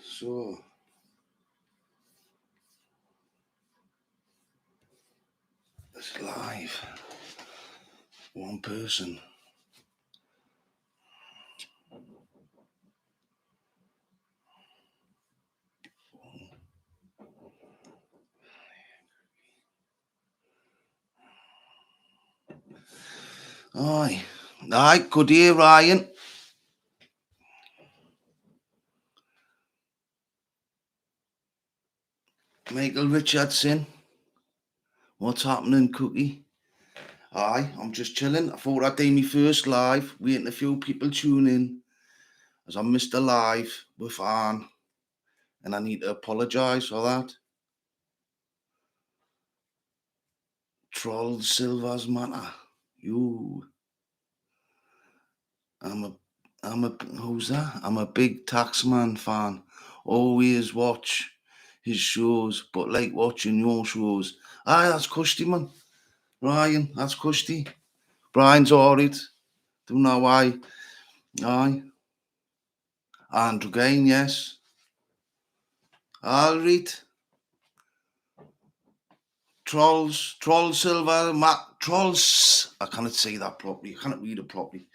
So, it's live. One person. Aye. Aye, good day, Ryan. Michael Richardson. What's happening, Cookie? Aye, I'm just chilling. I thought I'd do my first live, waiting a few people tune in, as I missed the live with Anne, and I need to apologise for that. Troll Silver's matter. You. Who's that? I'm a big Taxman fan. Always watch his shows, but like watching your shows. Aye, that's Custy, man. Ryan, that's Custy. Brian's alright. Don't know why. Aye. Andrew Gain, yes. Alright. Troll Silver, Trolls. I cannot say that properly. I cannot read it properly.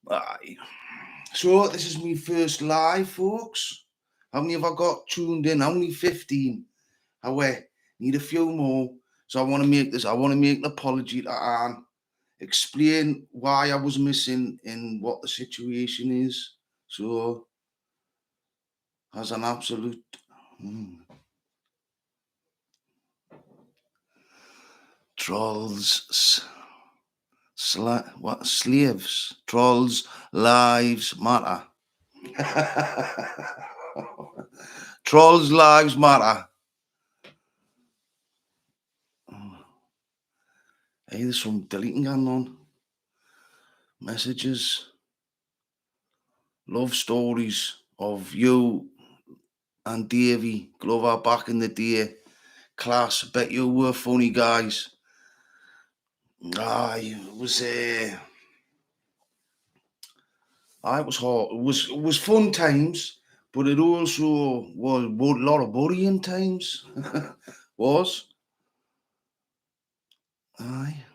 Aye. So, this is my first live, folks. How many have I got tuned in? Only 15. However, need a few more. So I want to make this. I want to make an apology to Anne. Explain why I was missing and what the situation is. So, as an absolute trolls, slaves, trolls, lives matter. Trolls' lives matter. Hey, there's some deleting going on. Messages. Love stories of you and Davey Glover back in the day. Class. Bet you were funny guys. Aye, it was it was hard. It was fun times, but it also was a lot of worrying times. Was. Aye.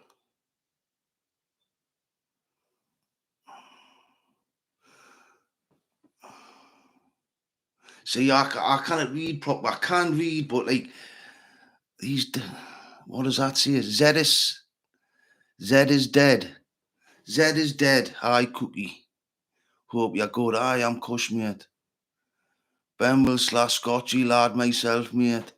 See, I can't read proper. I can read, but like what does that say? Z is dead. Z is dead. Hi, Cookie. Hope you're good. I am Cush, mate. Benwell / Scotchy lad myself, mate.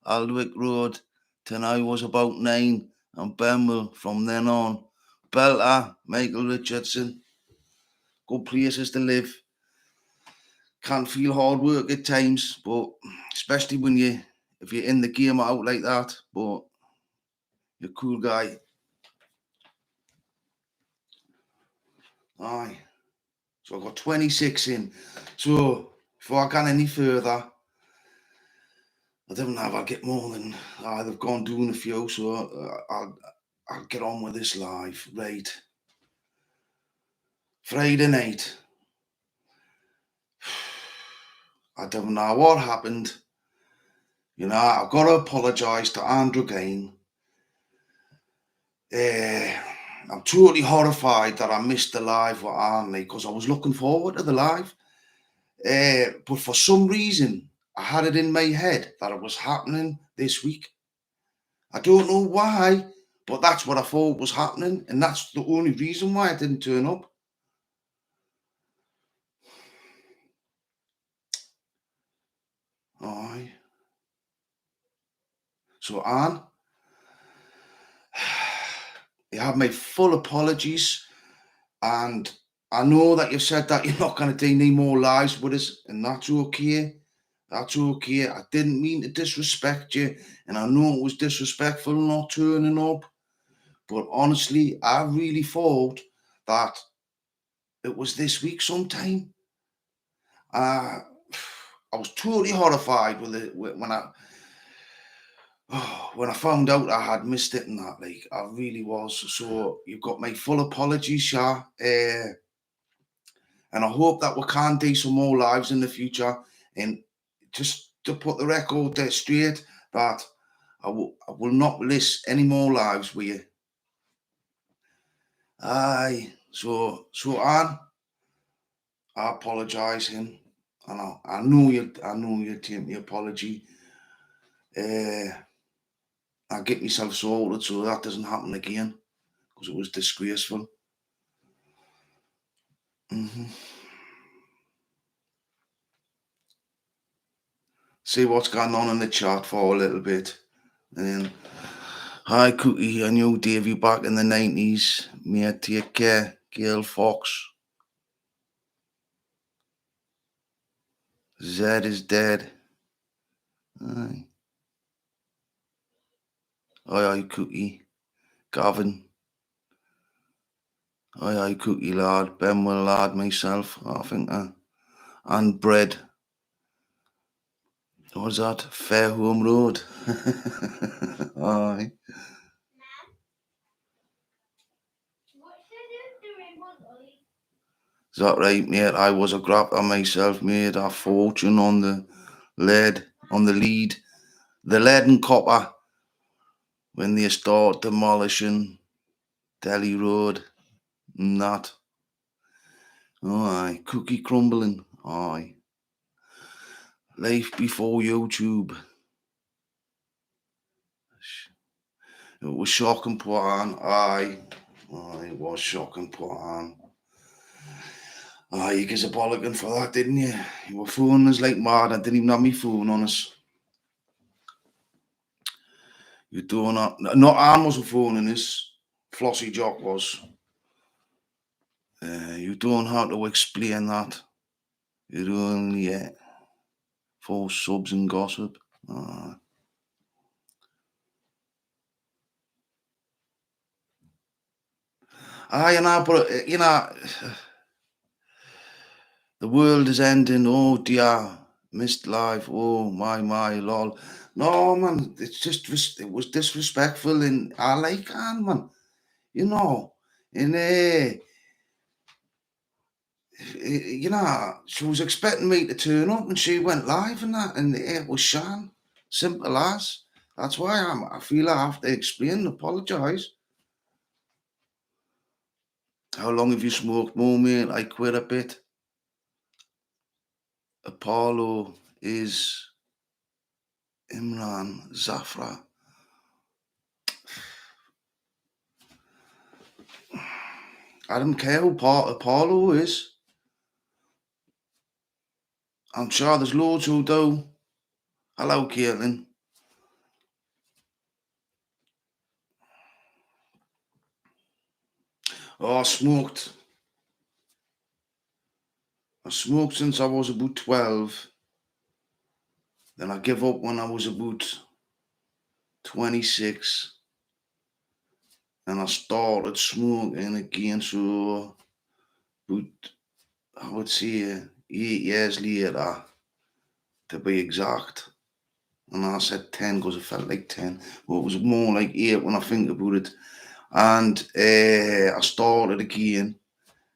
Aldwick Road. Till I was about 9. And Benwell from then on. Belter, Michael Richardson. Good places to live. Can feel hard work at times, but especially if you're in the game out like that. But you're a cool guy. Aye. So I got 26 in. So before I can any further, I don't know if I'll get more than they've gone doing a few, so I'll get on with this live. Right. Friday night. I don't know what happened. You know, I've got to apologise to Andrew Gain. I'm totally horrified that I missed the live with Arnie because I was looking forward to the live. But for some reason, I had it in my head that it was happening this week. I don't know why, but that's what I thought was happening, and that's the only reason why I didn't turn up. Aye. So, Anne, you have my full apologies, and I know that you've said that you're not going to do any more lives with us, and that's okay. That's okay. I didn't mean to disrespect you, and I know it was disrespectful not turning up. But honestly, I really thought that it was this week sometime. I was totally horrified with it when I found out I had missed it and that. Like, I really was. So you've got my full apologies, Shah. And I hope that we can do some more lives in the future And just to put the record there straight, that I will not list any more lives with you. Aye, so Anne, I apologise him, and I know you take the apology. I get myself sorted so that doesn't happen again, because it was disgraceful. See what's going on in the chat for a little bit. And hi Cookie, I knew Davey back in the 90s. Mate, take care. Gail Fox. Zed is dead. Aye. Aye, Cookie. Gavin. Aye, Cookie lad. Benwell lad, myself, I think. And Bread. What was that? Fairholme Road. Aye. Is that right, mate? I was a grappler myself, mate. A fortune on the lead, the lead and copper, when they start demolishing Delhi Road and that. Oh, aye. Cookie crumbling. Aye. Life before YouTube. It was shocking, poor Anne. Aye. It was shocking, poor Anne. Aye, you gives a bollocking for that, didn't you? You were phoning us like mad. I didn't even have my phone on us. You don't know. Not Anne wasn't phoning us. Flossie Jock was. You don't have to explain that. You only for subs and gossip. But the world is ending. Oh dear, missed life. Oh my, lol. No man, it's just it was disrespectful, and I like Anne, man. You know, and she was expecting me to turn up, and she went live and that, and it was Shan. Simple as. That's why I feel I have to explain and apologise. How long have you smoked more, mate? I quit a bit. Apollo is Imran Zafra. I don't care who Apollo is. I'm sure there's loads who do. Hello, Caitlin. Oh, I smoked since I was about 12. Then I gave up when I was about 26. And I started smoking again, so about, I would say 8 years later, to be exact. And I said 10 because it felt like 10, but it was more like 8 when I think about it. And I started again,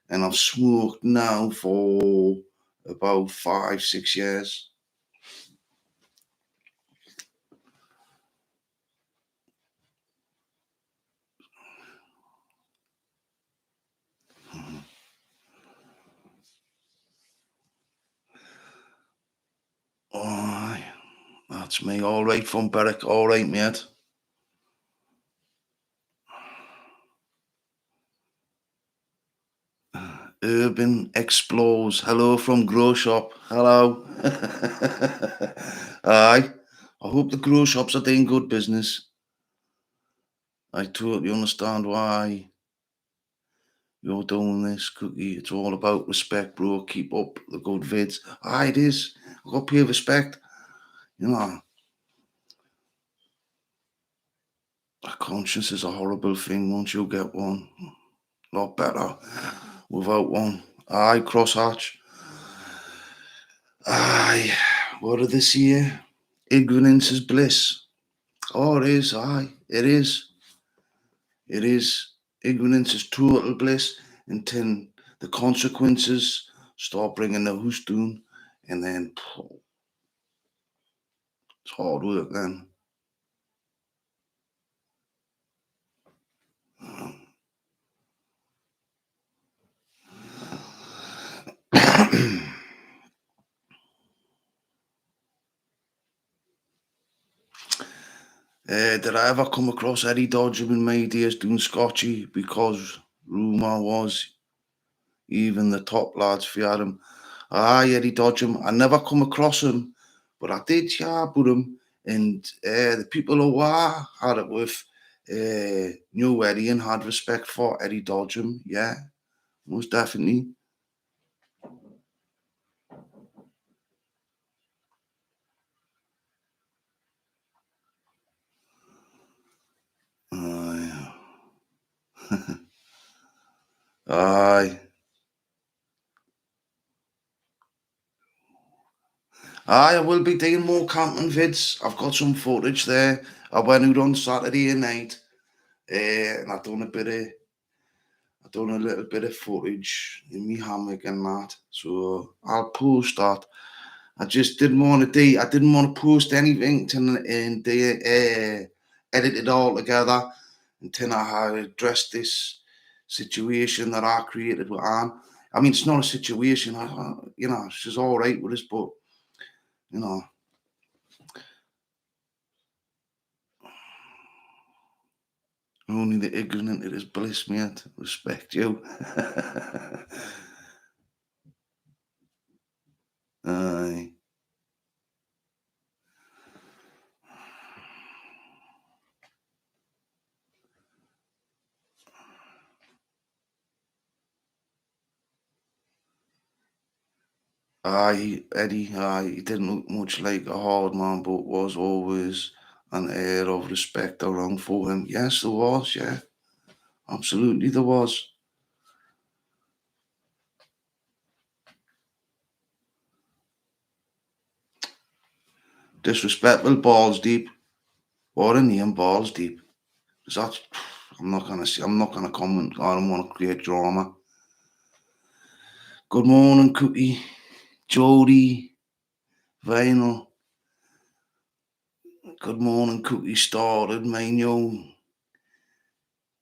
and I've smoked now for about 5-6 years. Oh, that's me. All right, from Berwick. All right, mate. Urban Explores. Hello from Grow Shop. Hello. Aye. I hope the grow shops are doing good business. I totally understand why you're doing this, Cookie. It's all about respect, bro. Keep up the good vids. Aye, it is. I've got to pay respect. You know, a conscience is a horrible thing once you get one. A lot better without one. Aye, crosshatch. Aye, what did they say? Ignorance is bliss. Oh, it is. Aye, it is. It is. Ignorance is total bliss until the consequences start bringing the hoose down, and then It's hard work then. Did I ever come across Eddie Dodger in my days doing Scotchy? Because rumour was even the top lads feared him. Aye, Eddie Dodgem. I never come across him, but I did chat with him. And the people who were had it with knew Eddie and had respect for Eddie Dodgem. Yeah, most definitely. Aye. Aye. Aye, I will be doing more camping vids. I've got some footage there. I went out on Saturday night and I done a little bit of footage in me hammock and that. So I'll post that. I just didn't want to do. I didn't want to post anything and edit it all together until I had addressed this situation that I created with Anne. I mean, it's not a situation. She's all right with us, but you know, only the ignorant it is bliss, mate. Respect you. Aye. Eddie, he didn't look much like a hard man, but was always an air of respect around for him. Yes, there was, yeah. Absolutely, there was. Disrespectful, balls deep. What a name, balls deep. Is that? I'm not gonna comment. I don't want to create drama. Good morning, Cookie, Jody, Vinyl. Good morning, Cookie. Started my new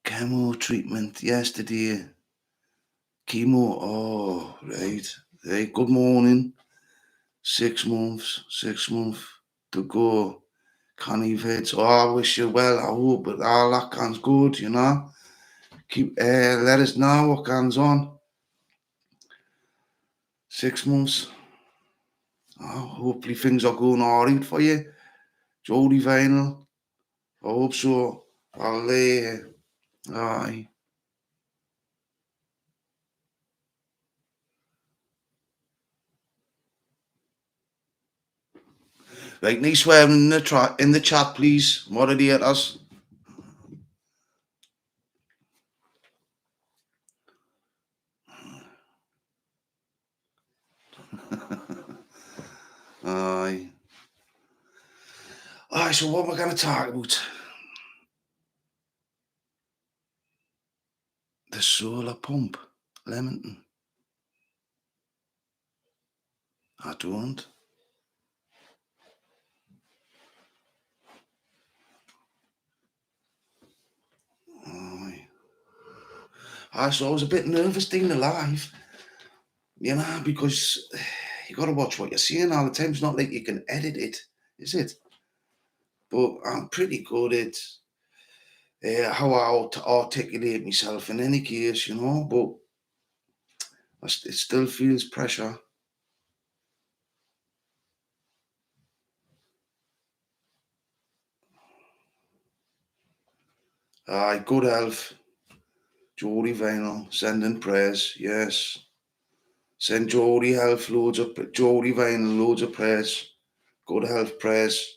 chemo treatment yesterday. Chemo. Oh, right. Hey, good morning. 6 months. 6 months to go. Can't even. So I wish you well. I hope that all that can's good, you know. Keep let us know what can's on. 6 months. Oh, hopefully things are going all right for you. Jody Vinyl. I hope so. Aye. Right, nice swearing in the chat, please. Moderators. Aye. Aye, so what we're going to talk about? The solar pump, Leamington. I don't. Aye. Aye, so I was a bit nervous doing the live, because you got to watch what you're saying all the time. It's not like you can edit it, is it? But I'm pretty good at how I articulate myself in any case, but it still feels pressure. Aye, good health. Jody Vinyl, sending prayers, yes. Send Jody Vinyl loads of prayers. Good health prayers.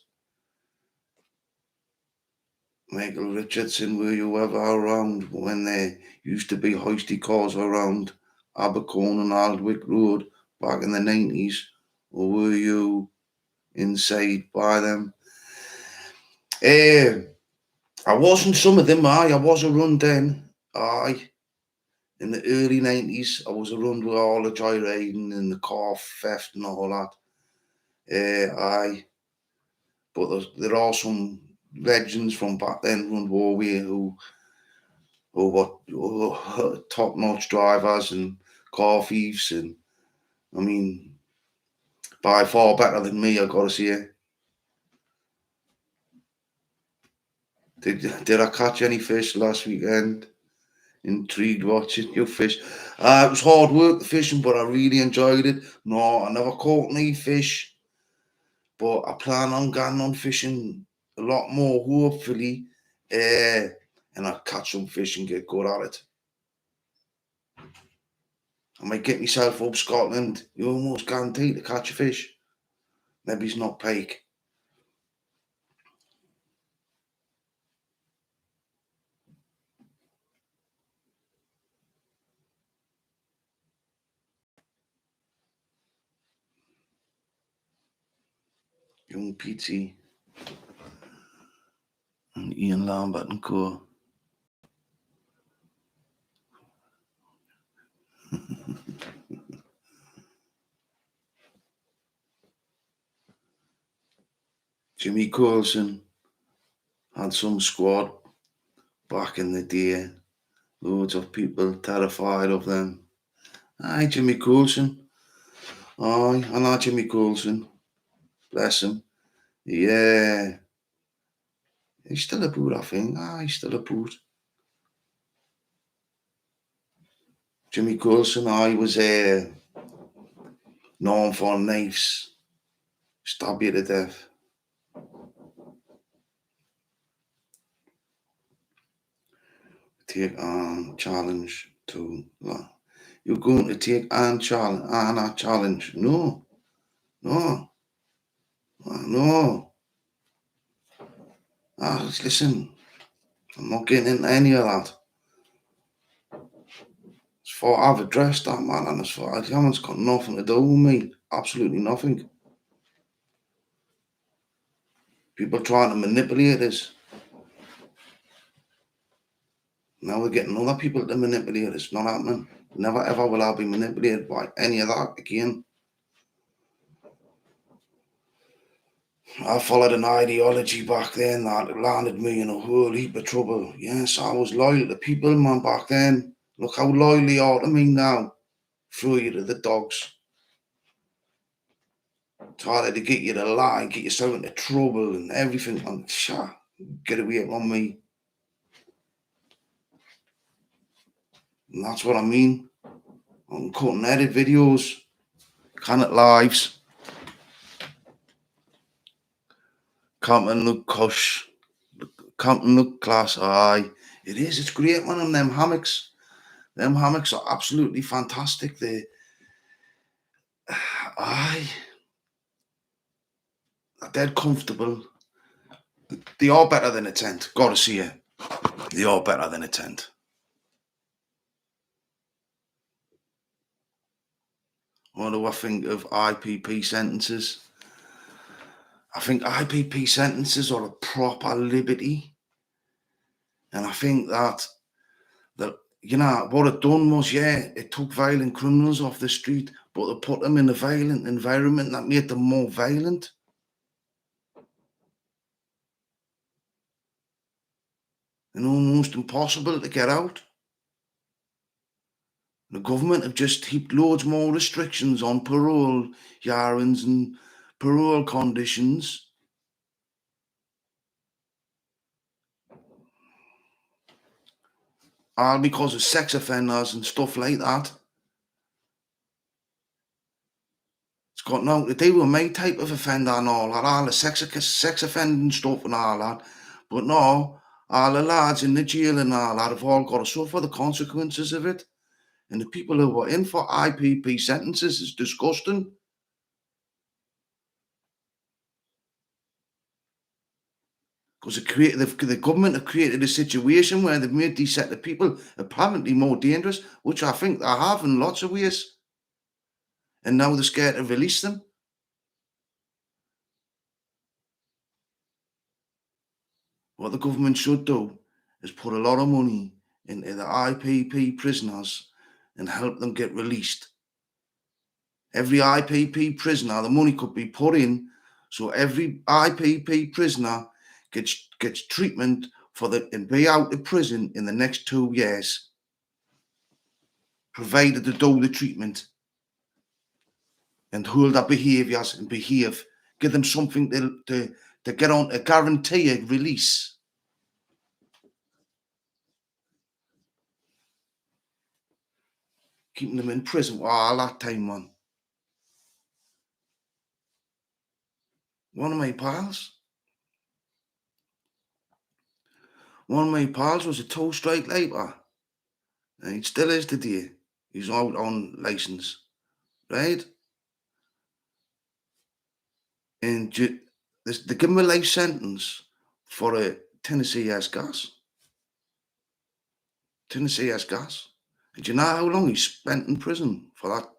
Michael Richardson, were you ever around when there used to be hoisty cars around Abercorn and Aldwick Road back in the 90s? Or were you inside by them? I wasn't some of them, aye. I was around then, aye. In the early 90s, I was around with all the joyriding and the car theft and all that. Aye. But there are some legends from back then from Warwick who were top-notch drivers and car thieves, and I mean, by far better than me, I gotta say. Did I catch any fish last weekend? Intrigued watching you fish. It was hard work, the fishing, but I really enjoyed it. No, I never caught any fish, but I plan on going on fishing a lot more, hopefully. And I'll catch some fish and get good at it. I might get myself up Scotland. You almost guaranteed to catch a fish. Maybe it's not pike. Young Petey and Ian Lambert and co. Jimmy Coulson had some squad back in the day. Loads of people terrified of them. Aye, Jimmy Coulson. Aye, I know Jimmy Coulson. Bless him. Yeah. He's still a boot, I think. He's still a boot. Jimmy Coulson, I was known for knives. Stab you to death. Take on challenge to. You're going to take on a challenge. No. Listen, I'm not getting into any of that. As far I've addressed that, man, and as far as it's got nothing to do with me. Absolutely nothing. People trying to manipulate us. Now we're getting other people to manipulate us. Not happening. Never ever will I be manipulated by any of that again. I followed an ideology back then that landed me in a whole heap of trouble. Yes, I was loyal to people, man, back then. Look how loyal they are to me now. Throw you to the dogs. Try to get you to lie, get yourself into trouble and everything. And get away from me. And that's what I mean. I'm cutting edit videos, Canet lives. Camping look cush. Camping look class. Aye. It is. It's great, man. And them hammocks. Them hammocks are absolutely fantastic. They're dead comfortable. They are better than a tent. Gotta see it. They are better than a tent. What do I think of IPP sentences? I think IPP sentences are a proper liberty. And I think that what it done was, it took violent criminals off the street, but it put them in a violent environment that made them more violent. And almost impossible to get out. The government have just heaped loads more restrictions on parole hearings and parole conditions. All because of sex offenders and stuff like that. It's got nothing to do with my type of offender and all that, all the sex offending stuff and all that. But no, all the lads in the jail and all that have all got to suffer the consequences of it. And the people who were in for IPP sentences is disgusting. Because the government have created a situation where they've made these set of people apparently more dangerous, which I think they have in lots of ways. And now they're scared to release them. What the government should do is put a lot of money into the IPP prisoners and help them get released. Every IPP prisoner, the money could be put in So every IPP prisoner gets treatment and be out of prison in the next 2 years, provided they do the treatment and hold their behaviours and behave. Give them something to get on, a guaranteed release. Keeping them in prison all that time, man. One of my pals was a two-strike labour, and he still is today. He's out on licence, right? And they give him a life sentence for a Tennessee gas. Tennessee gas. And do you know how long he spent in prison for that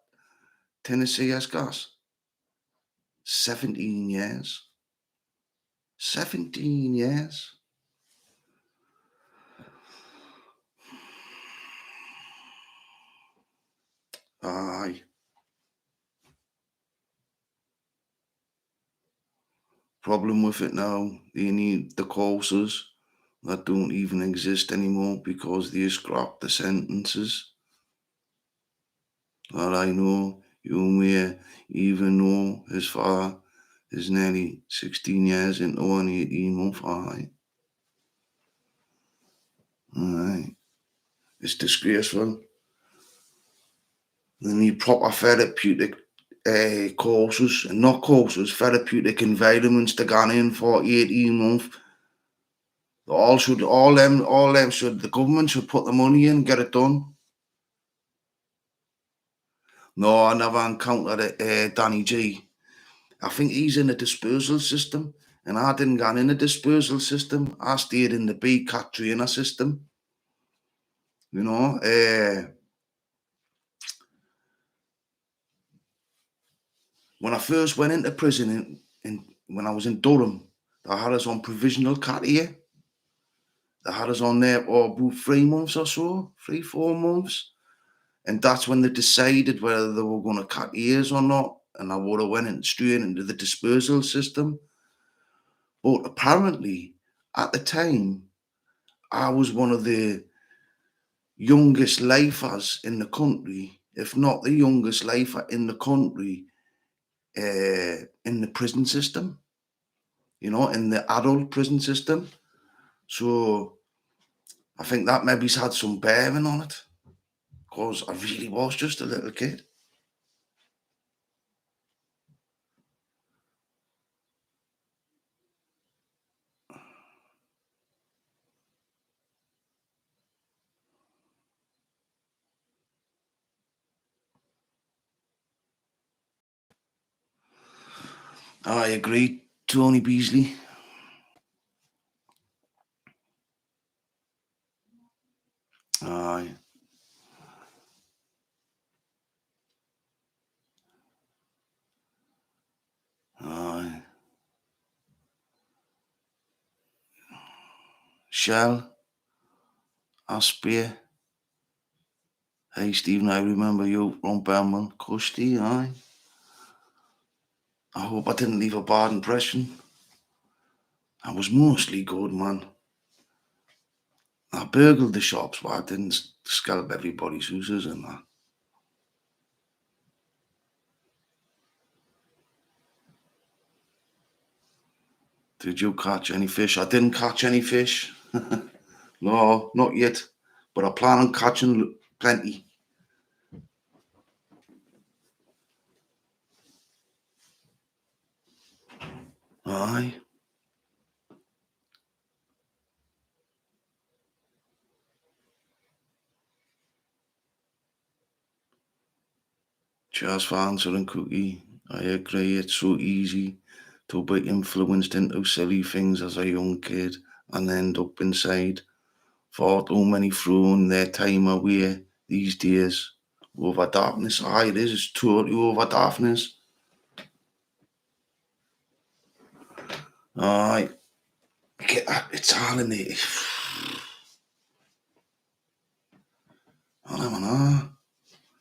Tennessee gas? 17 years. 17 years. Aye. Problem with it now, they need the courses that don't even exist anymore because they scrapped the sentences. That I know, you may even know his father is nearly 16 years into an 18-month high. Aye. It's disgraceful. They need proper therapeutic courses, and not courses, therapeutic environments to go in for 18 months. The government should put the money in, get it done. No, I never encountered Danny G. I think he's in a dispersal system, and I didn't go in a dispersal system. I stayed in the BCAT trainer system. You know, when I first went into prison, when I was in Durham, they had us on provisional cat here. They had us on there for about 3 months or so, 3-4 months. And that's when they decided whether they were going to cut ears or not. And I would have went straight into the dispersal system. But apparently, at the time, I was one of the youngest lifers in the country, if not the youngest lifer in the country, in the prison system, in the adult prison system. So I think that maybe's had some bearing on it, because I really was just a little kid. I agree, Tony Beasley. Aye. Aye. Shell, Aspia. Hey, Stephen, I remember you from Belmont. Custy, aye. I hope I didn't leave a bad impression. I was mostly good, man. I burgled the shops, but I didn't scalp everybody's houses and that. Did you catch any fish? I didn't catch any fish. No, not yet. But I plan on catching plenty. Aye. Cheers for answering, Cookie. I agree, it's so easy to be influenced into silly things as a young kid and end up inside. Far too many throwing their time away these days over darkness. Aye, it is. It's totally over darkness. Aye. It's all in it. I don't know.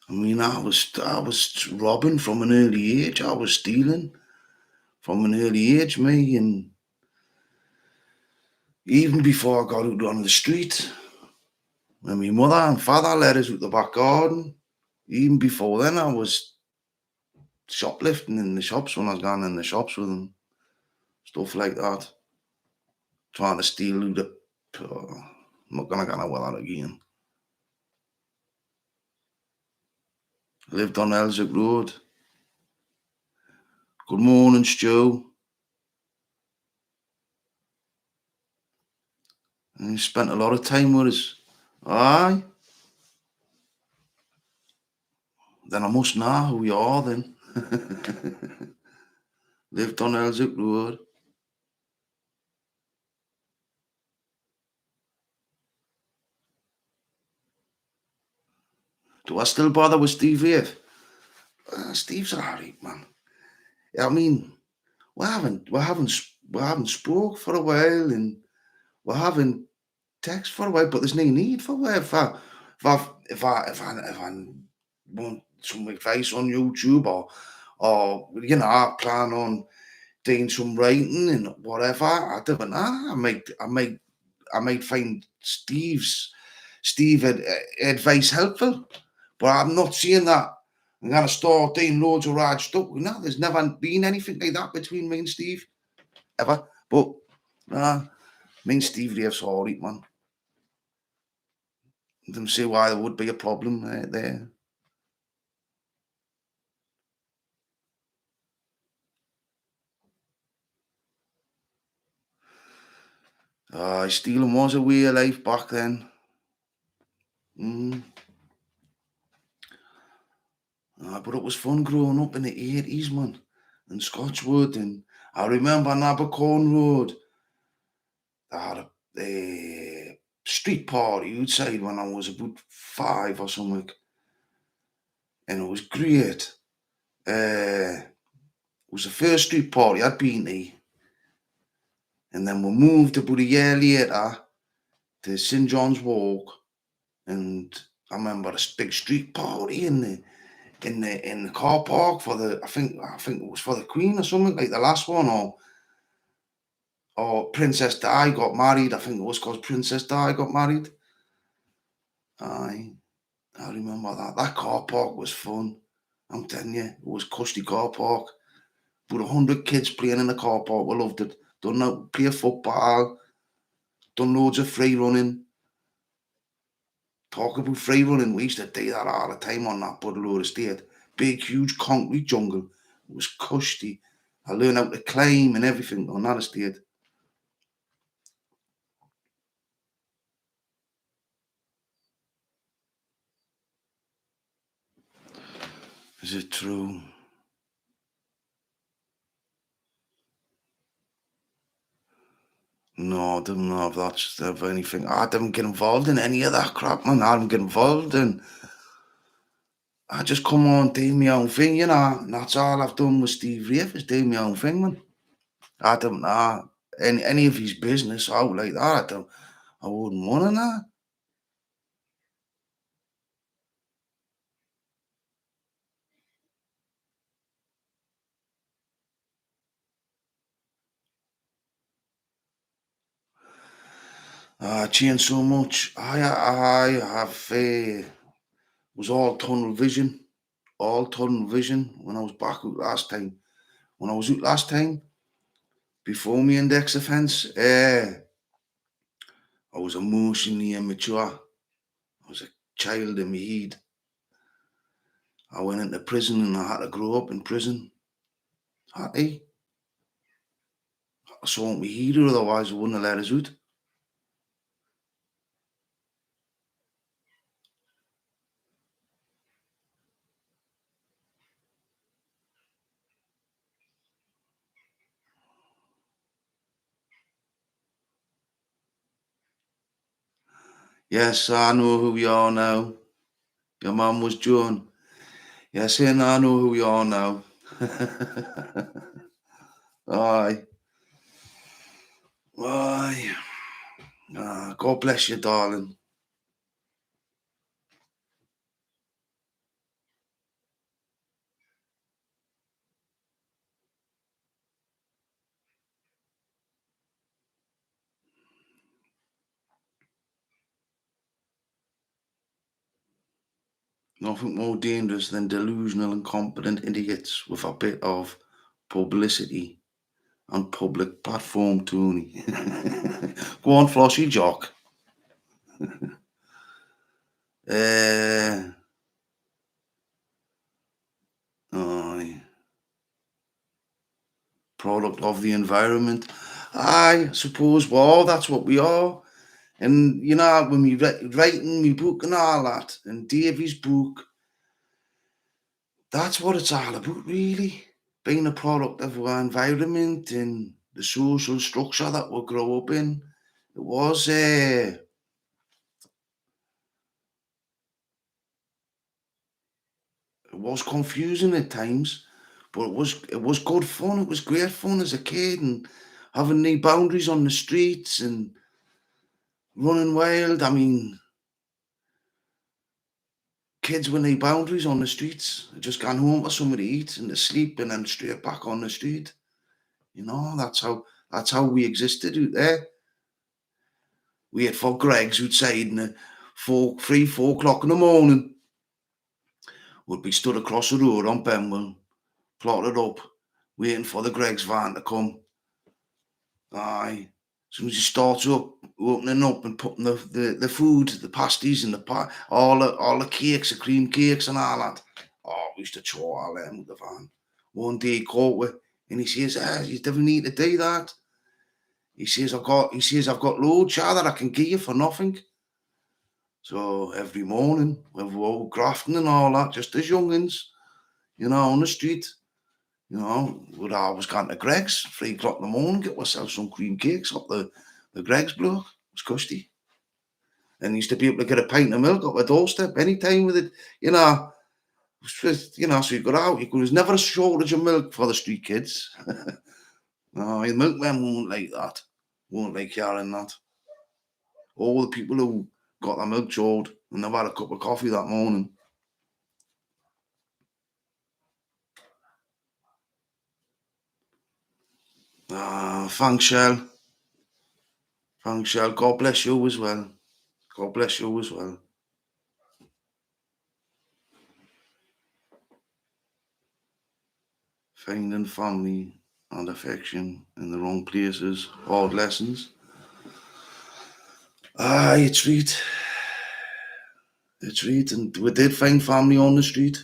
I mean, I was robbing from an early age. I was stealing from an early age, me, and even before I got out on the street, when my mother and father let us out the back garden, even before then, I was shoplifting in the shops when I was going in the shops with them, stuff like that, trying to steal out the. I'm not gonna get away with that again. Lived on Elswick Road. Good morning, Stu. And he spent a lot of time with us. Aye. Then I must know who you are then. Lived on Elswick Road. Do I still bother with Steve Rafe? Steve's alright, man. I mean, we haven't spoke for a while, and we haven't text for a while. But there's no need for it. If I want some advice on YouTube, or I plan on doing some writing and whatever. I don't know. I might find Steve advice helpful, but I'm not saying that I'm gonna start doing loads of rad stuff. No, there's never been anything like that between me and Steve ever. But me and Steve Rave's alright, man. I don't see why there would be a problem there. Stealing was a way of life back then. But it was fun growing up in the 80s, man, in Scotchwood. And I remember Nabercorn Road. They had a street party outside when I was about 5 or something. And it was great. It was the first street party I'd been to. And then we moved about a year later to St. John's Walk. And I remember this big street party in the car park for I think it was for the Queen or something, like the last one, or Princess Di got married. I think it was because Princess Di got married. Aye, I remember that. That car park was fun. I'm telling you, it was cushy car park. About 100 kids playing in the car park. We loved it. Done that, play football. Done loads of free running. Talk about free running. We used to do that all the time on that Buddle Estate. Big, huge concrete jungle. It was cushy. I learned how to climb and everything on that estate. Is it true? No, I don't know if that's of anything. I didn't get involved in any of that crap, man. I didn't get involved in. I just come on, do my own thing, and that's all I've done with Steve Rafe is do my own thing, man. I don't know any of his business out like that. I wouldn't want to know. I changed so much. I have was all tunnel vision when I was back out last time. When I was out last time, before my index offence, I was emotionally immature. I was a child in my head. I went into prison and I had to grow up in prison. Had to. I saw my head, otherwise I wouldn't have let us out. Yes, I know who you are now. Your mum was Joan. Yes, and I know who you are now. Aye. Aye. God bless you, darling. Nothing more dangerous than delusional and competent idiots with a bit of publicity on public platform, Tony. Go on, Flossie Jock. Aye. Product of the environment. I suppose, well, that's what we are. And, you know, when we writing my book and all that, and Davy's book, that's what it's all about, really. Being a product of our environment and the social structure that we grow up in. It was confusing at times, but it was good fun. It was great fun as a kid, and having the boundaries on the streets and running wild. I mean, kids with no boundaries on the streets, just gone home for something to eat and to sleep, and then straight back on the street. You know, that's how we existed out there. We had for Greg's outside in the 4 o'clock in the morning. Would be stood across the road on Benwell, plotted up, waiting for the Greg's van to come. Aye. As soon as he starts opening up and putting the food, the pasties and all the cakes, the cream cakes and all that. Oh, we used to throw all them with the van. One day he caught me and he says, you never need to do that. He says, I've got loads that I can give you for nothing. So every morning, we were all grafting and all that, just as youngins, you know, on the street. You know, we'd always gone to Greg's, 3 o'clock in the morning, get ourselves some cream cakes up the Greg's block. It was custy. And used to be able to get a pint of milk up the doorstep anytime with it, you know. It was just, you know, so you got out. There was never a shortage of milk for the street kids. No, the milkmen won't like that. Won't like hearing that. All the people who got their milk chilled and they've had a cup of coffee that morning. Thanks, Shell. Thanks, Shell. God bless you as well. God bless you as well. Finding family and affection in the wrong places, hard lessons. It's right. It's right. And we did find family on the street.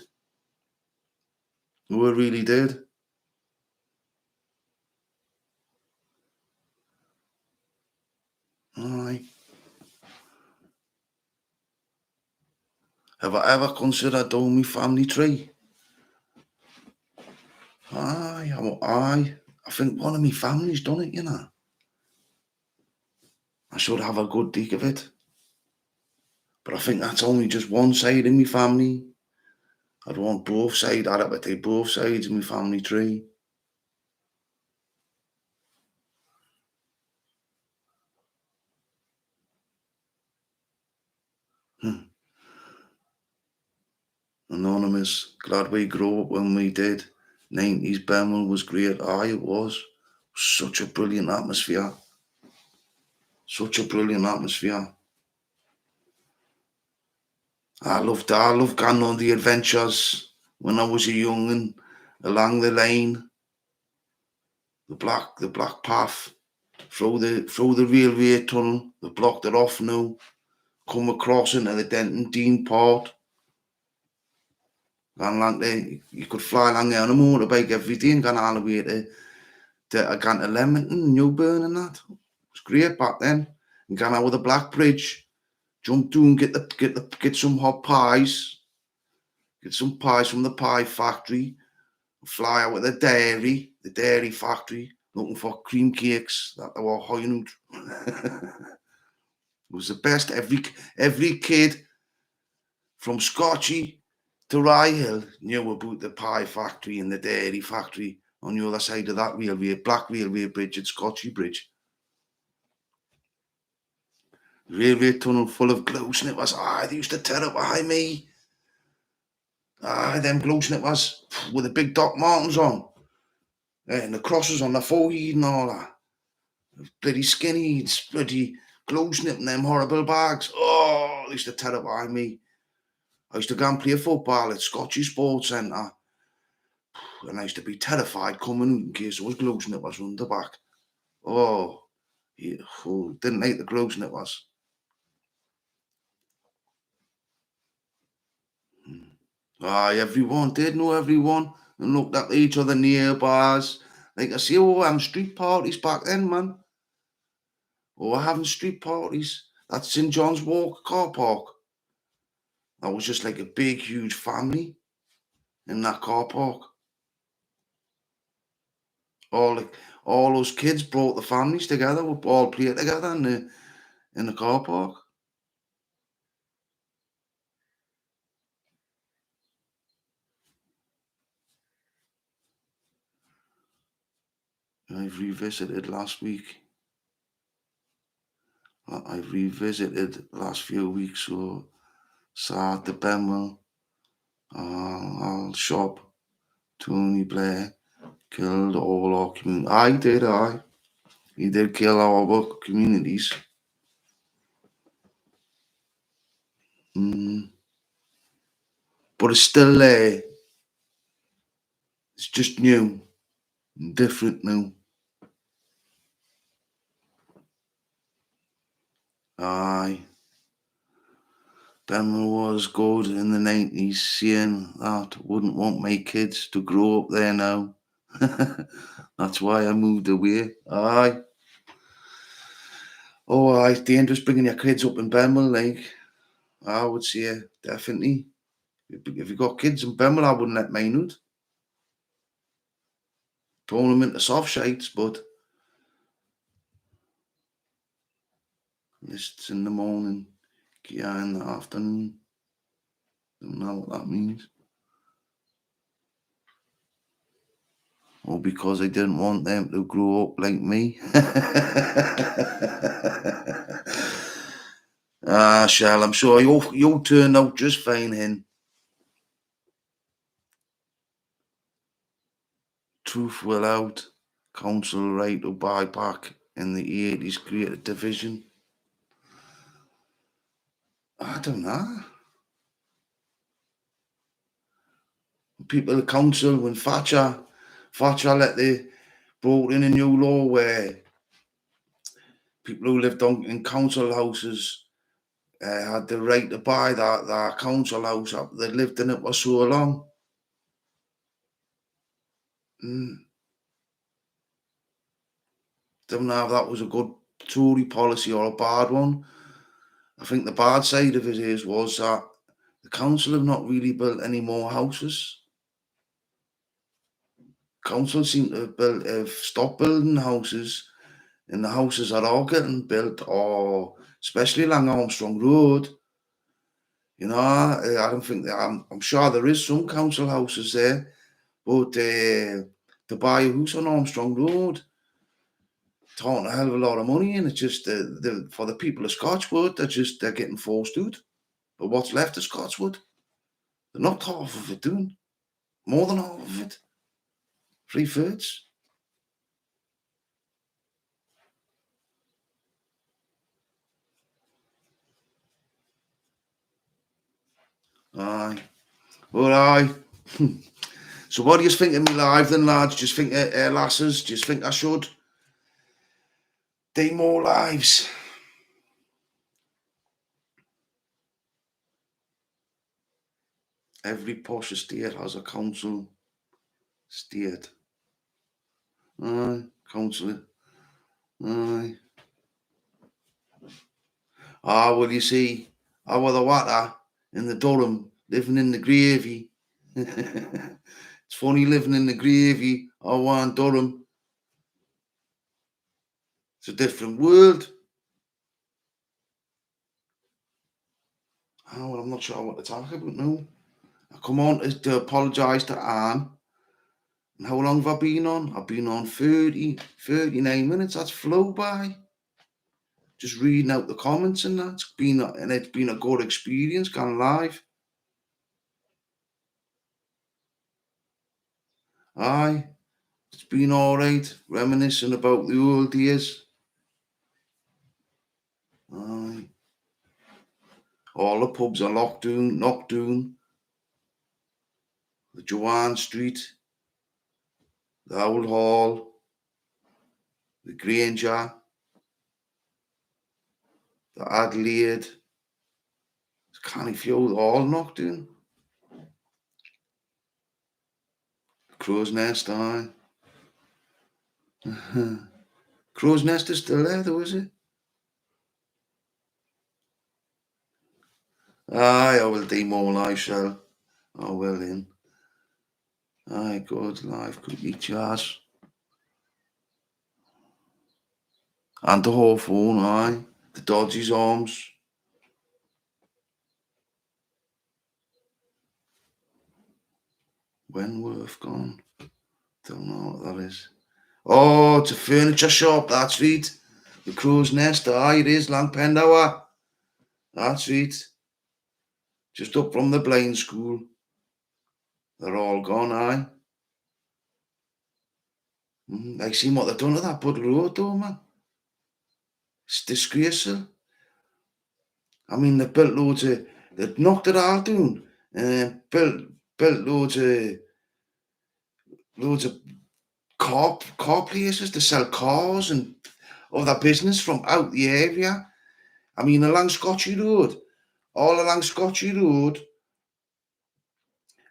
We really did. Aye. Have I ever considered doing my family tree? Aye. I think one of my family's done it, you know. I should have a good dig of it. But I think that's only just one side of my family. I'd want both sides. I'd have to take both sides of my family tree. Anonymous, glad we grew up when we did. 90s Benwell was great. Aye, it was. Such a brilliant atmosphere. Such a brilliant atmosphere. I loved going on the adventures when I was a young'un along the lane, the black path, through the railway tunnel, they blocked it off now, come across into the Denton Dean Port. Gone along there, you could fly along there on a motorbike every day and gone all the way to Leamington, Newburn and that. It was great back then. And gone out with the Black Bridge, jump down, get some hot pies, get some pies from the pie factory, fly out with the dairy factory, looking for cream cakes that they were hiding out. It was the best. Every kid from Scotchy to Rye Hill knew about the pie factory and the dairy factory on the other side of that black railway bridge at Scotchy Bridge. Railway tunnel full of glow snippers. They used to terrify me. Them glow snippers with the big Doc Martens on. And the crosses on the forehead and all that. Bloody skinny, bloody glow snipping them horrible bags. Oh, they used to terrify me. I used to go and play football at Scottish Sports Centre, and I used to be terrified coming in case there was glow snippers on the back. Oh, yeah, didn't like the glow snippers. Everyone did know everyone and looked at each other neighbours. Like I say, street parties back then, man. We're having street parties. That's St John's Walk car park. That was just like a big, huge family in that car park. All those kids brought the families together. We all played together in the car park. I've revisited last few weeks. So Sat the Benwell, I'll shop, Tony Blair killed all our community. He did kill our communities. But it's still there. It's just new, different now. Aye. Benwell was good in the 90s, seeing that wouldn't want my kids to grow up there now. That's why I moved away. Aye. Oh, aye, it's dangerous bringing your kids up in Benwell, like, I would say, definitely. If you got kids in Benwell, I wouldn't let mine out. Throwing them into soft shites, but lists in the morning, Kia in the afternoon. Don't know what that means. Or because I didn't want them to grow up like me. Shell, I'm sure you'll turn out just fine, hen. Truth will out. Council right to buy back in the 80s created division. I don't know. People at council, when Thatcher brought in a new law where people who lived in council houses had the right to buy that council house up. They lived in it for so long. Don't know if that was a good Tory policy or a bad one. I think the bad side of it was that the council have not really built any more houses. Council seem to have stopped building houses, and the houses that are getting built are especially along Armstrong Road. You know, I don't think that I'm sure there is some council houses there, but to buy a house on Armstrong Road, throwing a hell of a lot of money in. It's just for the people of Scotchwood, they're getting forced out. But what's left of Scotchwood, they're not half of it doing. More than half of it. 3/3. Aye. Well, aye. So what do you think of me live then, lads? Do you think lasses? Do you think I should do more lives? Every posh estate has a council state. Aye, council. Aye. Well, you see, I was the water in the Durham, living in the gravy. It's funny living in the gravy. I want Durham. It's a different world. Well, I'm not sure what to talk about now. I come on to apologise to Anne. And how long have I been on? I've been on 39 minutes. That's flew by. Just reading out the comments and that. It's been a good experience going live. Aye. It's been alright. Reminiscing about the old days. Aye. All the pubs are knocked down. The Joanne Street, the Old Hall, the Granger, the Adelaide, the Cannyfield, all knocked down. Crow's Nest, aye. Crow's Nest is still there though, is it? Aye, I will demole, I shall. I will in. Aye, good life, cookie jazz. And the Hawthorne, aye. The Dodgy's Arms. Wentworth gone. Don't know what that is. Oh, it's a furniture shop, that's right. The Crow's Nest, aye, it is, Langpendower. That's right. Just up from the blind school. They're all gone, aye. I seen what they've done to that Buddle Road though, man. It's disgraceful. I mean, they've knocked it all down. Built loads of car places to sell cars and other business from out the area. I mean, along Scotchy Road, all along Scotchy Road,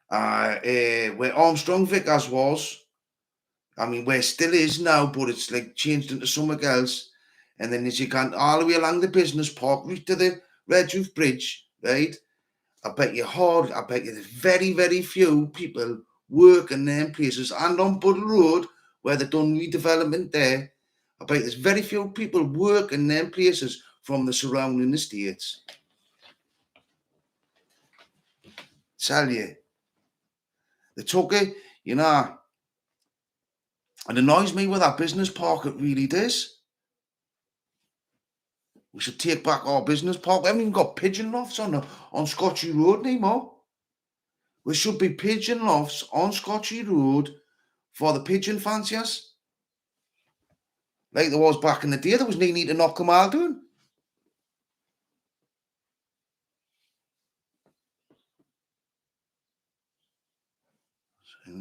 where Armstrong Vickers was. I mean, where still is now, but it's like changed into something else. And then as you can all the way along the business park, right to the Red Roof Bridge, right? I bet there's very, very few people work in them places and on Buddle Road where they've done redevelopment there. I bet there's very few people work in them places from the surrounding estates. Tell you. They took it, you know. It annoys me with that business park, it really does. We should take back our business park. We haven't even got pigeon lofts on Scotchy Road anymore. There should be pigeon lofts on Scotchy Road for the pigeon fanciers. Like there was back in the day, there was no need to knock them all down.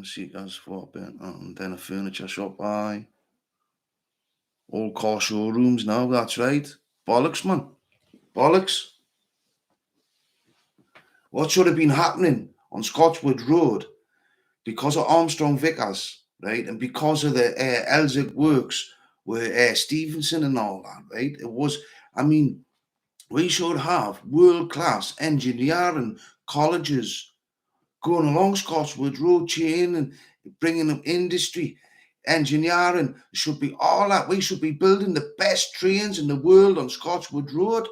Seekers for a bit, and then a furniture shop, aye. Old car showrooms now, that's right. Bollocks, man. Bollocks. What should have been happening on Scotchwood Road because of Armstrong Vickers, right, and because of the Elsick Works with Stevenson and all that, right? It was, I mean, we should have world-class engineering colleges going along Scotchwood Road chain and bringing up industry, engineering. Should be all that. We should be building the best trains in the world on Scotchwood Road.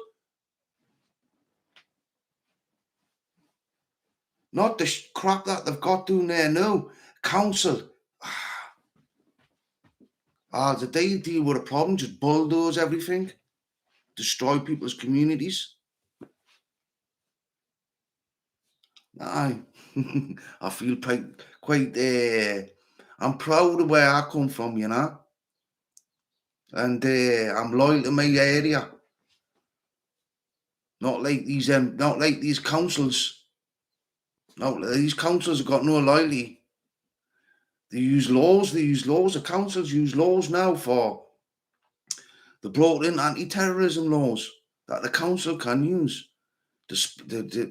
Not the crap that they've got down there now. Council. The day you deal with a problem, just bulldoze everything, destroy people's communities. Aye. I feel quite I'm proud of where I come from, you know. And I'm loyal to my area. Not like these councils. No, these councils have got no loyalty. They use laws. The councils use laws now they brought in anti-terrorism laws that the council can use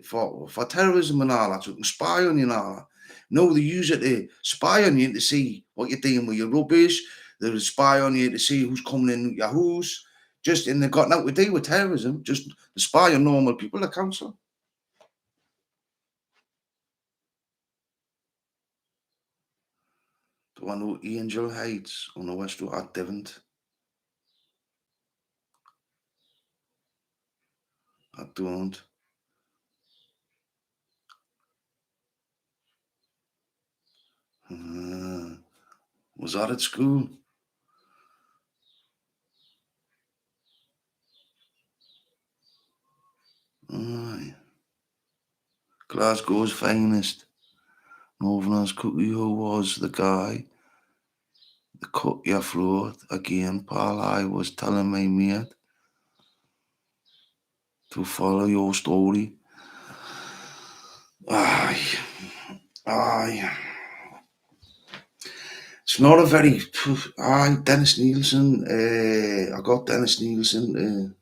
for terrorism and all that, so it can spy on you and all that. No, they use it to spy on you to see what you're doing with your rubbish. They spy on you to see who's coming in your house. And they've got nothing to do with terrorism, just to spy on normal people, the council. Do I know Angel Heights on the West Road at Devon? I don't. Was that at school? Aye. Glasgow's finest. Northerners Cookie, who was the guy that cut your throat again, pal. I was telling my mate to follow your story. Aye, aye. It's not a very. Aye, Dennis Nielsen. I got Dennis Nielsen to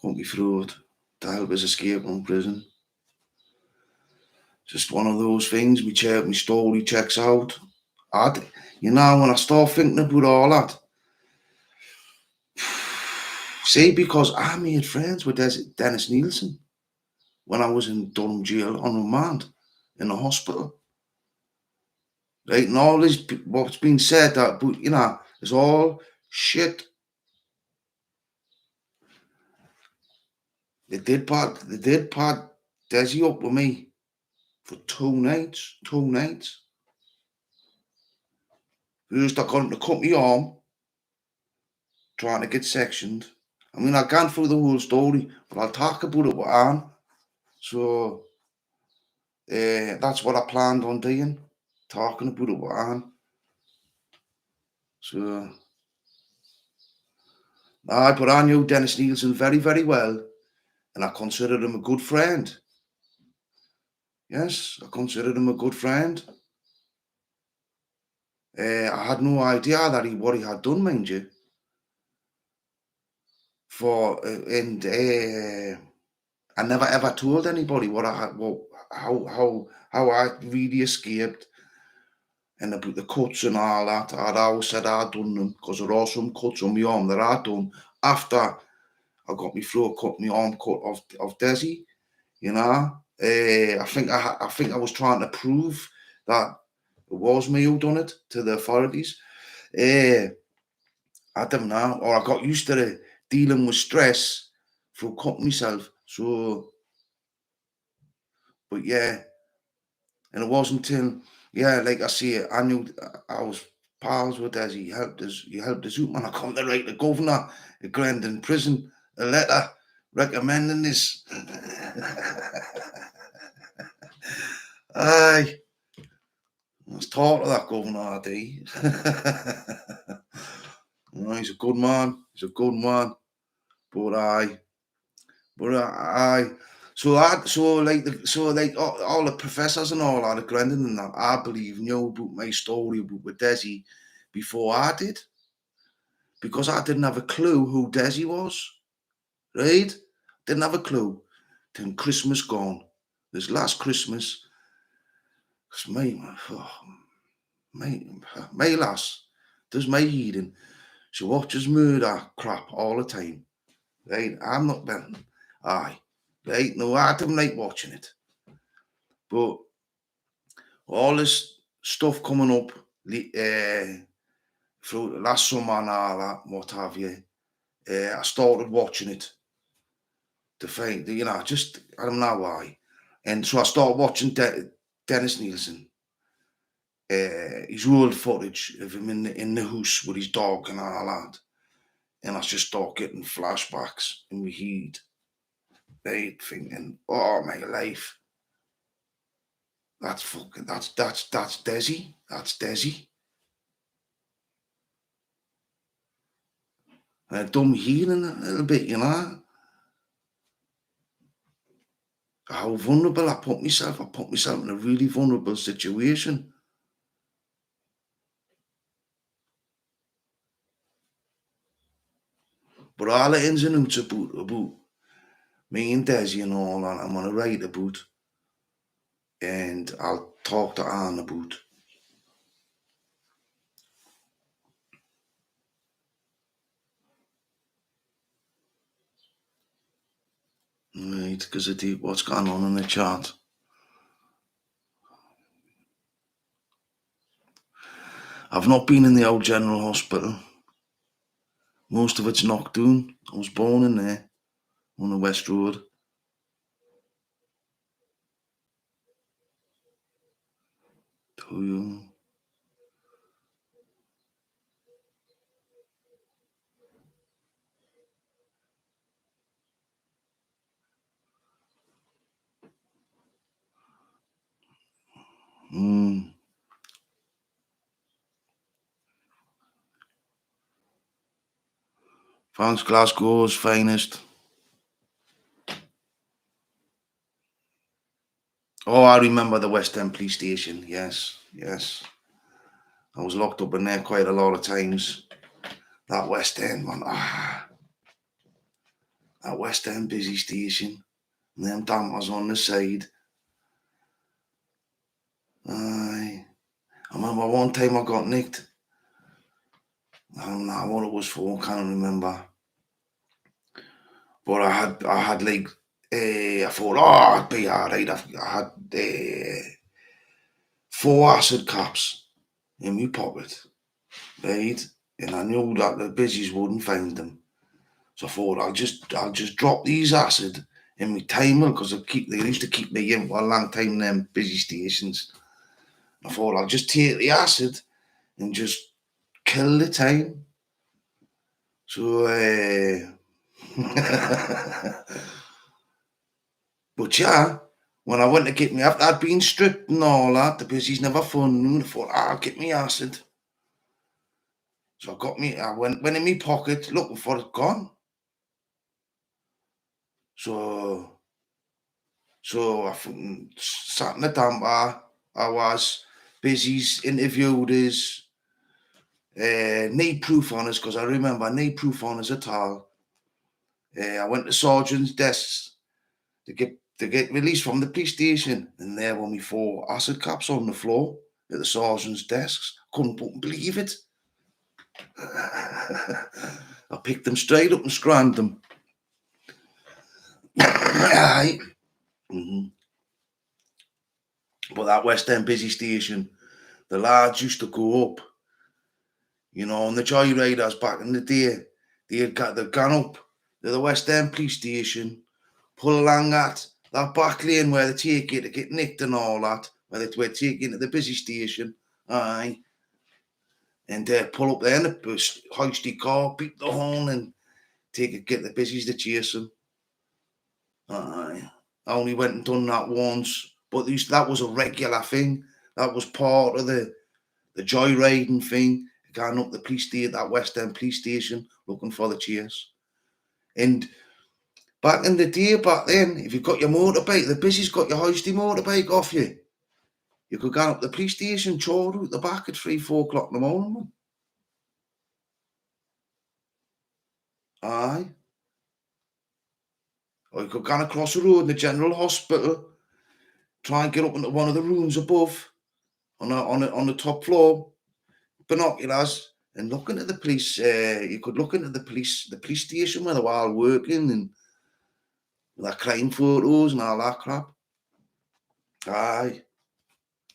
put me through it to help us escape from prison. Just one of those things. My story checks out. When I start thinking about all that, see, because I made friends with Dennis Nielsen when I was in Durham jail on remand in the hospital. Right, and all this, what's been said, that, it's all shit. They did part Desi up with me for 2 nights. 2 nights. First, I got him to cut me arm, trying to get sectioned. I mean, I can't through the whole story, but I'll talk about it with Anne. So, that's what I planned on doing, talking about it with Anne. So, but I knew Dennis Nielsen very, very well, and I considered him a good friend. Yes, I considered him a good friend. I had no idea that what he had done, mind you. I never ever told anybody what I had, how I really escaped, and about the cuts and all that. I'd always said I'd done them, because there are some cuts on my arm that I'd done after I got my throat cut, my arm cut of Desi. I think I was trying to prove that it was me who done it to the authorities. I don't know, or I got used to dealing with stress through cutting myself. So, but yeah, and it wasn't till, like I say, I knew I was pals with us. He helped us. He helped us out, man. I come to write the governor of Grendon Prison a letter recommending this. Aye, I was taught of that governor, D. He's a good man. He's a good man. But aye. So all the professors and all out of Grendon and that, I believe, knew about my story about with Desi before I did, because I didn't have a clue who Desi was. Right? Didn't have a clue. Till Christmas gone. This last Christmas, oh, my lass does my eating. She watches murder crap all the time. Right? I'm not been. Aye. Right? No, I don't like watching it. But all this stuff coming up through last summer and all that, what have you, I started watching it to find, I don't know why. And so I started watching Dennis Nielsen, his old footage of him in the house with his dog and all that. And I just start getting flashbacks in my head, right, thinking, oh, my life. That's Desi. That's Desi. And I done healing a little bit, how vulnerable I put myself. I put myself in a really vulnerable situation. But all the ins and outs about me and Desi and all that, I'm gonna write about, and I'll talk to Anne about. Right, because of what's going on in the chat. I've not been in the old general hospital. Most of it's knocked down. I was born in there on the West Road. To you. Thanks, Glasgow's finest. Oh, I remember the West End police station. Yes, yes. I was locked up in there quite a lot of times. That West End one. That West End busy station. And them dampers on the side. Aye. I remember one time I got nicked. I don't know what it was for, can't remember. But I had like, I thought, oh, I'd be alright. I had 4 acid caps in my pocket, right? And I knew that the busies wouldn't find them. So I thought I'll just drop these acid in my timer because they used to keep me in for a long time in them busy stations. I thought I'll just take the acid and just kill the time. So but yeah, when I went to get me after I'd been stripped and all that, the busies never found me. I thought I'll get me acid. So I went in my pocket looking for it gone. So I sat in the damper. I was busy's interviewed his need proof on us because I remember need proof on us at all. I went to sergeant's desk to get released from the police station, and there were me 4 acid caps on the floor at the sergeant's desks. Couldn't believe it. I picked them straight up and scanned them. Aye. But that West End busy station, the lads used to go up, and the joyriders back in the day, they'd gone up to the West End police station, pull along that back lane where they take you to get nicked and all that, where they take you into the busy station, aye, and pull up there in the hoisty car, beat the horn, and get the busies to chase them. Aye. I only went and done that once, but that was a regular thing. That was part of the joyriding thing, going up the police station, that West End police station, looking for the chase. And back in the day, back then, if you've got your motorbike, the busy's got your hoisty motorbike off you. You could go up the police station, chore out the back at 3-4 o'clock in the morning, man. Aye. Or you could go across the road in the general hospital, try and get up into one of the rooms above, on the top floor, binoculars, and looking at the police. You could look into the police station where they were all working and their crime photos and all that crap. Aye.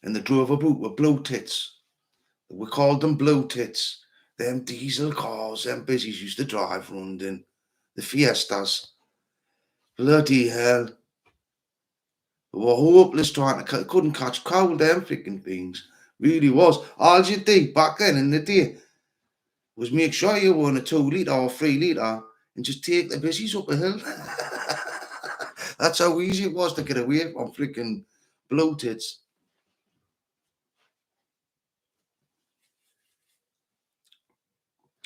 And they drove about with blue tits. We called them blue tits. Them diesel cars, them busies used to drive around in the Fiestas. Bloody hell. They were hopeless trying to couldn't catch cold, them freaking things. Really was. All you did back then in the day was make sure you were in a 2 litre or 3 litre and just take the busies up a hill. That's how easy it was to get away from freaking blue tits.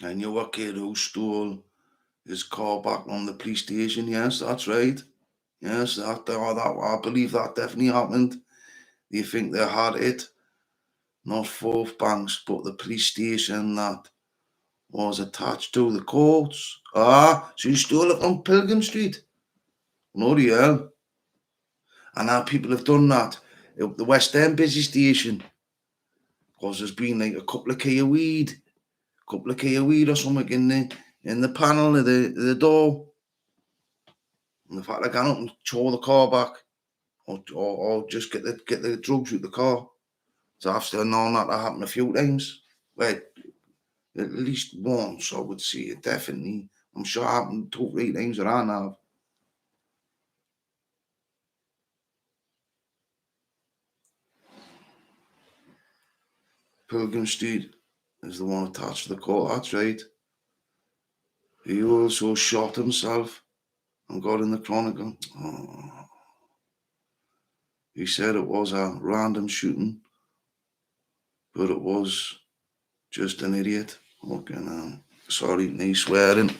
I knew a kid who stole his car back from the police station. Yes, that's right. Yes, I believe that definitely happened. They think they had it, not Forth Banks, but the police station that was attached to the courts. So you stole it from Pilgrim Street. Bloody hell. And now people have done that. The West End busy station. Because there's been like a couple of key of weed or something in the panel of the door. And the fact I gone up and tore the car back, or just get the drugs out the car. So I've still known that happened a few times. Well, at least once, I would say it definitely. I'm sure it happened 2 or 3 times that I know. Pilgrim Street is the one attached to the court. That's right. He also shot himself and got in the Chronicle. Oh. He said it was a random shooting, but it was just an idiot. Okay, sorry, me swearing.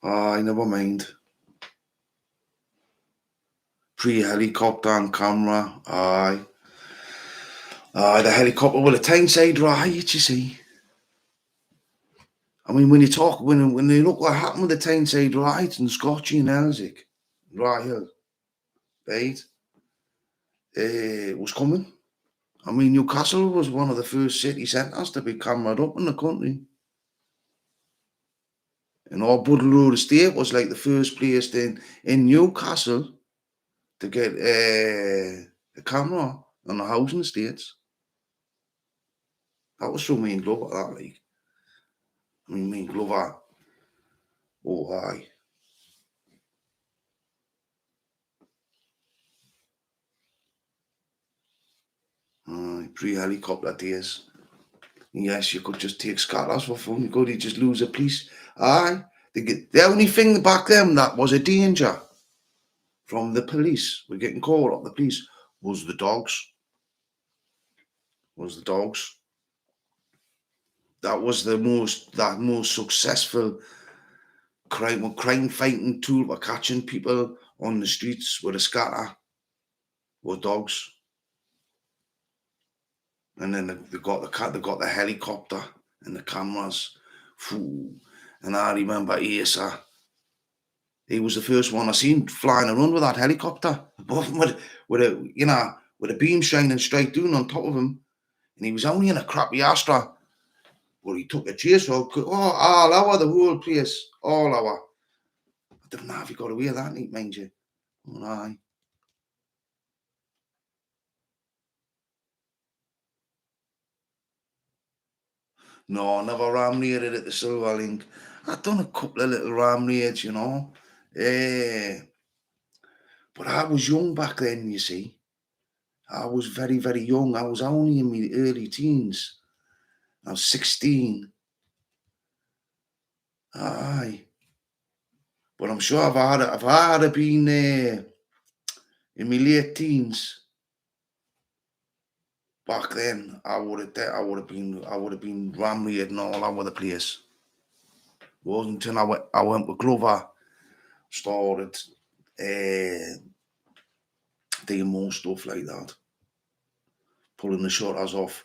Never mind. Pre-helicopter and camera, aye. Aye, the helicopter with a Tyneside riot, you see. I mean, when you look what happened with the Tyneside riot in Scotchy and Elsick, Ryle, right? It was coming. I mean, Newcastle was one of the first city centres to be cameraed up in the country. And our Budaloe Estate was like the first place in Newcastle to get a camera on the housing estates. That was from me and Glover, that like. I mean, me and Glover, oh aye. Pre-helicopter days. Yes, you could just take scatters for fun. You could just lose a police. Aye. The only thing back then that was a danger from the police, we're getting called up, the police, was the dogs. That was the most successful crime fighting tool for catching people on the streets with a scatter were dogs. And then they got the helicopter and the cameras. Phew. And I remember Asa. He was the first one I seen flying around with that helicopter above him with a beam shining straight down on top of him. And he was only in a crappy Astra. But he took a chase all over the whole place. All over. I don't know if he got away with that neat, mind you. Oh, aye. No, I never ram raided at the Silver Link. I've done a couple of little ram raids, you know. But I was young back then, you see. I was very, very young. I was only in my early teens. I was 16. Aye. But I'm sure if I had been in my late teens back then, I would have been ram raiding all over the place. It wasn't until I went with Glover, started doing more stuff like that. Pulling the shutters off,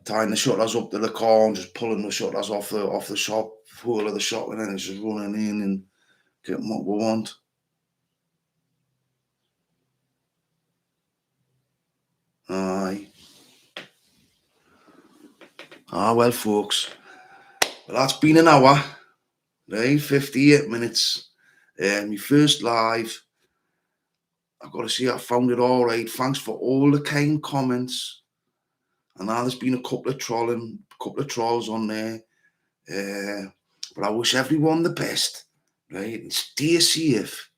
tying the shutters up to the car and just pulling the shutters off the shop, whole of the shop, and then it's just running in and getting what we want. Aye. Well, folks. Well, that's been an hour, right? 58 minutes. My first live. I've got to say, I found it all right. Thanks for all the kind comments. And now there's been a couple of trolls on there. But I wish everyone the best, right? And stay safe,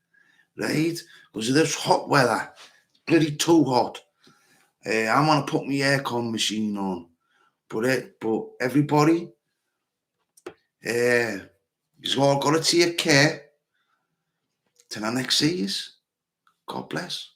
right? Because of this hot weather, bloody too hot. I'm gonna put my aircon machine on, but everybody, you've all got to take care. Till I next see you. God bless.